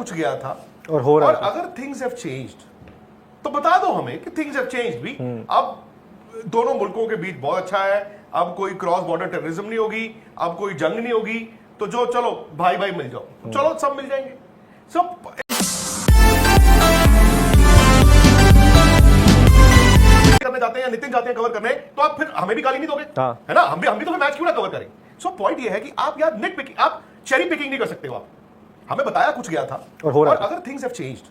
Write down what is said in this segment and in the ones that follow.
कुछ गया था और हो रहा और है। अगर थिंग्स हैव चेंज्ड तो बता दो हमें कि थिंग्स हैव चेंज्ड भी। अब दोनों मुल्कों के बीच बहुत अच्छा है, अब कोई क्रॉस बॉर्डर टेररिज्म नहीं होगी, अब कोई जंग नहीं होगी, तो जो चलो भाई भाई मिल जाओ, चलो सब मिल जाएंगे सब। करने जाते हैं, नितिन जाते हैं कवर करने, तो आप फिर हमें भी गाली नहीं दोगे, है ना? हम भी तो फिर मैच क्यों ना कवर करें। सो पॉइंट ये है कि आप यार निट पिकिंग, आप चेरी पिकिंग नहीं कर सकते हो। आप हमें बताया कुछ गया था और हो रहा है। अगर थिंग्स हैव चेंज्ड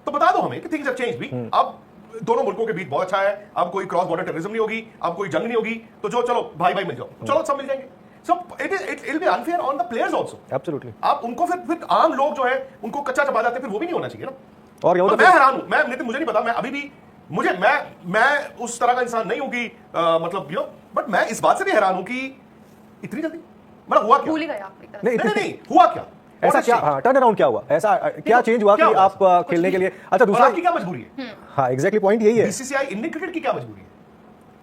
तो बता दो हमें कि थिंग्स हैव चेंज्ड भी। अब दोनों मुल्कों के बीच बहुत अच्छा है, अब कोई क्रॉस बॉर्डर टेररिज्म नहीं होगी, अब कोई जंग नहीं होगी, तो जो चलो भाई भाई मिल जाओ, चलो सब मिल जाएंगे। So it will be unfair on the players also. Absolutely. आप उनको फिर आम लोग जो है उनको कच्चा चबा जाते हैं, फिर वो भी नहीं होना चाहिए ना। और ये मैं हैरान हूं, मैं नितिन, मुझे नहीं पता, मैं अभी भी मैं उस तरह का इंसान नहीं हूं कि मतलब बट मैं इस बात से भी हैरान हूं कि इतनी जल्दी मतलब हुआ क्या? भूल ही गए आप एक तरह से। नहीं हुआ क्या? ऐसा क्या, हाँ, टर्न अराउंड क्या हुआ, ऐसा क्या चेंज हुआ कि आप खेलने के लिए, अच्छा दूसरा आपकी क्या मजबूरी है? हाँ एग्जैक्टली पॉइंट यही है, बीसीसीआई इंडियन क्रिकेट की क्या मजबूरी है?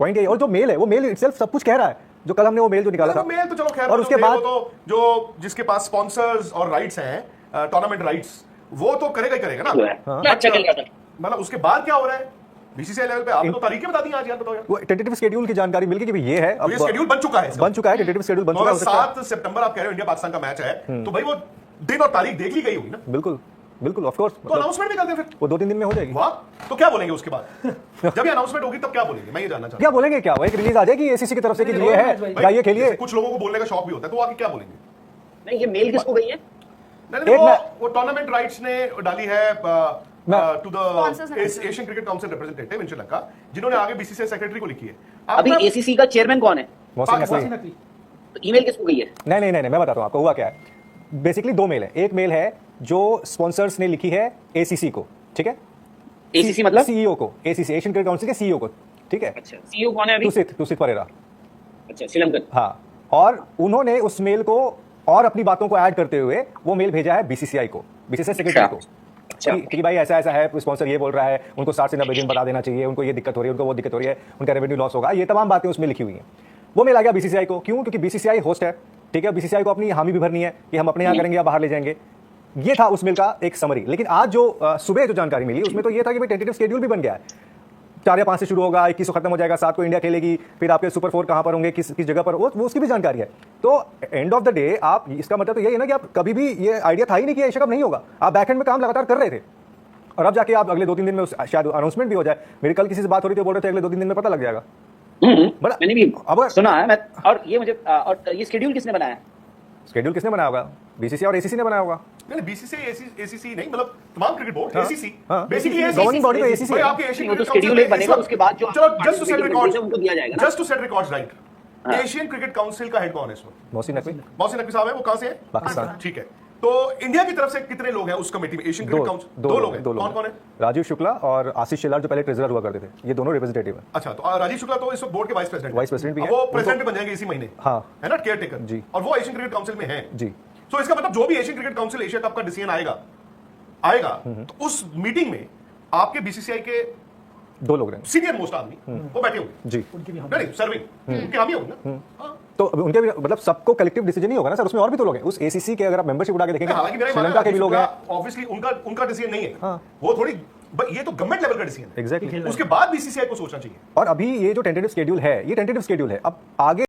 पॉइंट यही। और जो मेल है वो मेल इटसेल्फ सब कुछ कह रहा है, जो कल हमने वो मेल जो निकाला था, मेल तो चलो खैर, और उसके बाद तो जो जिसके पास स्पॉन्सर्स और राइट्स हैं, टूर्नामेंट राइट्स, वो तो करेगा ही करेगा ना। अच्छा खेल रहा था। मतलब उसके बाद क्या हो रहा है बीसीसीआई लेवल पे? आपने तो तारीखें बता दी आज, यार बताओ यार। वो टेंटेटिव शेड्यूल की जानकारी मिल गई कि भाई ये है, अब ये शेड्यूल बन चुका है, टेंटेटिव शेड्यूल बन चुका है। 7 सितंबर आप कह रहे हो इंडिया पाकिस्तान का मैच है, तो भाई वो दिन और तारीख देख ली गई होगी ना? बिल्कुल बिल्कुल, ऑफ कोर्स। तो अनाउंसमेंट भी कर दे फिर, वो 2-3 दिन में हो जाएगी। वाह, तो क्या बोलेंगे उसके बाद? जब ये अनाउंसमेंट होगी तब क्या बोलेंगे, मैं ये जानना चाहता क्या बोलेंगे, क्या वो एक रिलीज आ जाएगी एसीसी की तरफ से कि ये है, जाइए खेलिए। कुछ लोगों को बोलने का शौक भी होता है, तो आगे क्या बोलेंगे? नहीं, ये मेल किसको गई है? नहीं, वो टूर्नामेंट राइट्स ने डाली है to the Asian Cricket Council representative in Sri Lanka, जिन्होंने आगे बीसीसीआई सेक्रेटरी को लिखी है। अभी एसीसी का चेयरमैन कौन है? मोहसिन नकवी। तो ईमेल किसको गई है? नहीं, मैं बताता हूँ आपको हुआ क्या है। बेसिकली 2 मेल है, एक मेल है जो स्पॉन्सर्स ने लिखी है एसीसी को, ठीक है, एसीसी मतलब सीईओ को, एसीसी एशियन क्रिकेट काउंसिल के सीईओ को, ठीक है। अच्छा, सीईओ कौन है अभी? तुसित परेरा। अच्छा, श्रीलंकन। हाँ, और उन्होंने उस मेल को और अपनी बातों को ऐड करते हुए वो मेल भेजा है बीसीसीआई को, बीसीसीआई सेक्रेटरी को, कि भाई ऐसा ऐसा है, स्पॉन्सर ये बोल रहा है, उनको 60 से 90 दिन बता देना चाहिए, उनको ये दिक्कत हो रही है, उनको वो दिक्कत हो रही है, उनका रेवेन्यू लॉस होगा, ये तमाम बातें उसमें लिखी हुई हैं। वो मेल आ गया बीसीसीआई को, क्यों? क्योंकि बीसीसीआई होस्ट है, ठीक है, बीसीसीआई को अपनी हामी भी भरनी है कि हम अपने यहाँ करेंगे या बाहर ले जाएंगे। ये था उस मेल का एक समरी। लेकिन आज जो सुबह जो जानकारी मिली उसमें तो ये था कि भाई टेंटेटिव शेड्यूल भी बन गया है, 4 या 5 से शुरू होगा, 21 को खत्म हो जाएगा, 7 को इंडिया खेलेगी, फिर आपके सुपर 4 कहां पर होंगे, किस जगह पर, वो उसकी भी जानकारी है। तो एंड ऑफ द डे आप, इसका मतलब तो यही है ना कि आप कभी भी, ये आइडिया था ही नहीं कि एशिया कप नहीं होगा, आप बैकएंड में काम लगातार कर रहे थे, और अब जाके आप अगले 2-3 दिन में शायद अनाउंसमेंट भी हो जाए। मेरी कल किसी से बात हो रही थी, बोल रहे थे अगले 2-3 दिन में पता लग जाएगा। मैंने भी सुना है। और ये मुझे, और ये शेड्यूल किसने बनाया? शेड्यूल किसने बनाया होगा? बीसीसीआई और एसीसी ने बनाया होगा। नहीं, बीसीसीआई एसीसी नहीं, मतलब तमाम cricket board, ACC basically governing body तो एसीसी है। आपके एशियन क्रिकेट शेड्यूल एक बनेगा, उसके बाद जो जस्ट टू सेट रिकॉर्ड्स उनको दिया जाएगा, just to set records, right. Asian Cricket Council का हेड कौन है इसमें? मोहसिन नकवी साहब है। वो कहां से है? पाकिस्तान। ठीक है, तो इंडिया की तरफ से कितने लोग हैं उस कमेटी में? एशियन क्रिकेट काउंसिल 2 लोग हैं। कौन है? राजीव शुक्ला और आशीष शेलार, जो पहले ट्रेजरर हुआ करते थे, ये दोनों रिप्रेजेंटेटिव है। अच्छा, तो राजीव शुक्ला तो इस वक्त बोर्ड के वाइस प्रेसिडेंट भी है, वो प्रेसिडेंट भी बन जाएंगे इसी महीने, हाँ, है ना, केयर टेकर जी, और वो एशियन क्रिकेट काउंसिल में है जी। तो इसका मतलब जो भी Asian Cricket council Asia cup का डिसीजन आएगा तो उस मीटिंग में आपके बीसीसीआई के 2 लोग रहेंगे, सीनियर मोस्ट आदमी वो बैठे होंगे जी, नहीं सर्विंग उनके हामी होंगे ना। हाँ। तो उनके भी, मतलब सबको कलेक्टिव डिसीजन नहीं होगा ना सर, उसमें और भी तो लोग हैं उस एसीसी के। अगर आप मेंबरशिप उठा के देखेंगे, श्रीलंका के भी लोग हैं, ऑब्वियसली उनका डिसीजन नहीं है। हाँ। वो थोड़ी, ये तो गवर्नमेंट लेवल का डिसीजन है। एग्जैक्टली। उसके बाद बीसीसीआई को सोचना चाहिए। और अभी ये जो टेंटेटिव शेड्यूल है, ये टेंटेटिव शेड्यूल है, अब आगे